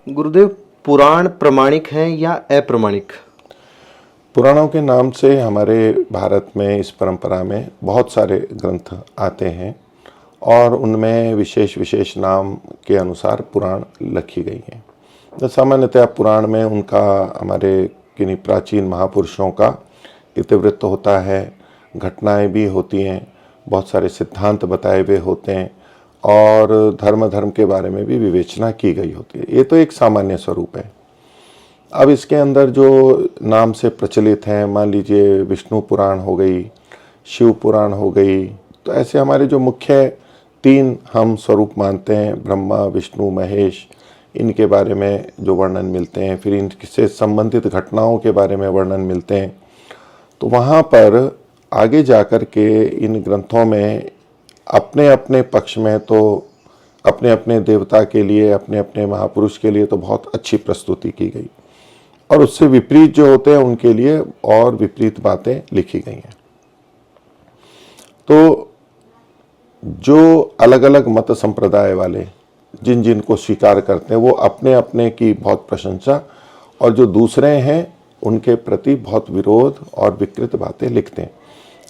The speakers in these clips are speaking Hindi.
गुरुदेव, पुराण प्रमाणिक हैं या अप्रमाणिक? पुराणों के नाम से हमारे भारत में इस परंपरा में बहुत सारे ग्रंथ आते हैं और उनमें विशेष विशेष नाम के अनुसार पुराण लिखी गई हैं। तो सामान्यतः पुराण में उनका हमारे किन्हीं प्राचीन महापुरुषों का इतिवृत्त होता है, घटनाएं भी होती हैं, बहुत सारे सिद्धांत बताए हुए होते हैं और धर्म के बारे में भी विवेचना की गई होती है। ये तो एक सामान्य स्वरूप है। अब इसके अंदर जो नाम से प्रचलित हैं, मान लीजिए विष्णु पुराण हो गई, शिव पुराण हो गई, तो ऐसे हमारे जो मुख्य तीन हम स्वरूप मानते हैं, ब्रह्मा विष्णु महेश, इनके बारे में जो वर्णन मिलते हैं, फिर इनसे संबंधित घटनाओं के बारे में वर्णन मिलते हैं। तो वहाँ पर आगे जाकर के इन ग्रंथों में अपने अपने पक्ष में तो अपने अपने देवता के लिए, अपने अपने महापुरुष के लिए तो बहुत अच्छी प्रस्तुति की गई और उससे विपरीत जो होते हैं उनके लिए और विपरीत बातें लिखी गई हैं। तो जो अलग अलग मत संप्रदाय वाले जिन जिन को स्वीकार करते हैं वो अपने अपने की बहुत प्रशंसा और जो दूसरे हैं उनके प्रति बहुत विरोध और विकृत बातें लिखते हैं।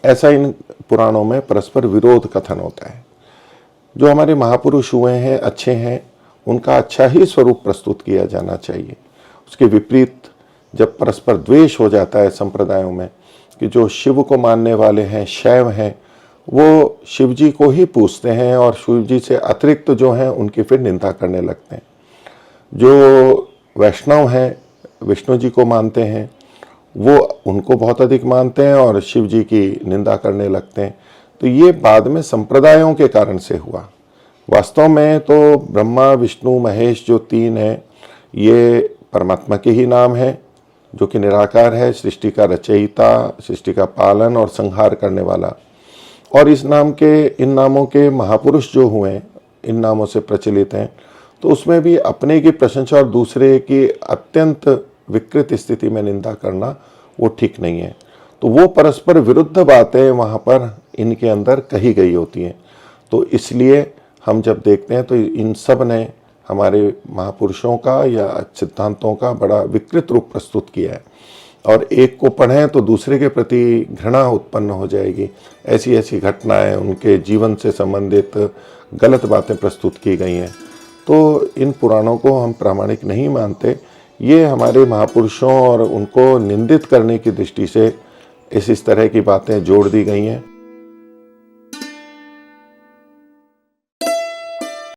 ऐसा इन पुराणों में परस्पर विरोध कथन होता है। जो हमारे महापुरुष हुए हैं, अच्छे हैं, उनका अच्छा ही स्वरूप प्रस्तुत किया जाना चाहिए। उसके विपरीत जब परस्पर द्वेष हो जाता है संप्रदायों में कि जो शिव को मानने वाले हैं, शैव हैं, वो शिव जी को ही पूजते हैं और शिव जी से अतिरिक्त जो हैं उनकी फिर निंदा करने लगते हैं। जो वैष्णव हैं, विष्णु जी को मानते हैं, वो उनको बहुत अधिक मानते हैं और शिव जी की निंदा करने लगते हैं। तो ये बाद में संप्रदायों के कारण से हुआ। वास्तव में तो ब्रह्मा विष्णु महेश जो तीन हैं, ये परमात्मा के ही नाम है, जो कि निराकार है, सृष्टि का रचयिता, सृष्टि का पालन और संहार करने वाला। और इस नाम के, इन नामों के महापुरुष जो हुए, इन नामों से प्रचलित हैं, तो उसमें भी अपने की प्रशंसा और दूसरे की अत्यंत विकृत स्थिति में निंदा करना वो ठीक नहीं है। तो वो परस्पर विरुद्ध बातें वहाँ पर इनके अंदर कही गई होती हैं। तो इसलिए हम जब देखते हैं तो इन सब ने हमारे महापुरुषों का या सिद्धांतों का बड़ा विकृत रूप प्रस्तुत किया है और एक को पढ़ें तो दूसरे के प्रति घृणा उत्पन्न हो जाएगी। ऐसी ऐसी घटनाएं, उनके जीवन से संबंधित गलत बातें प्रस्तुत की गई हैं। तो इन पुराणों को हम प्रामाणिक नहीं मानते। ये हमारे महापुरुषों और उनको निंदित करने की दृष्टि से इस तरह की बातें जोड़ दी गई हैं।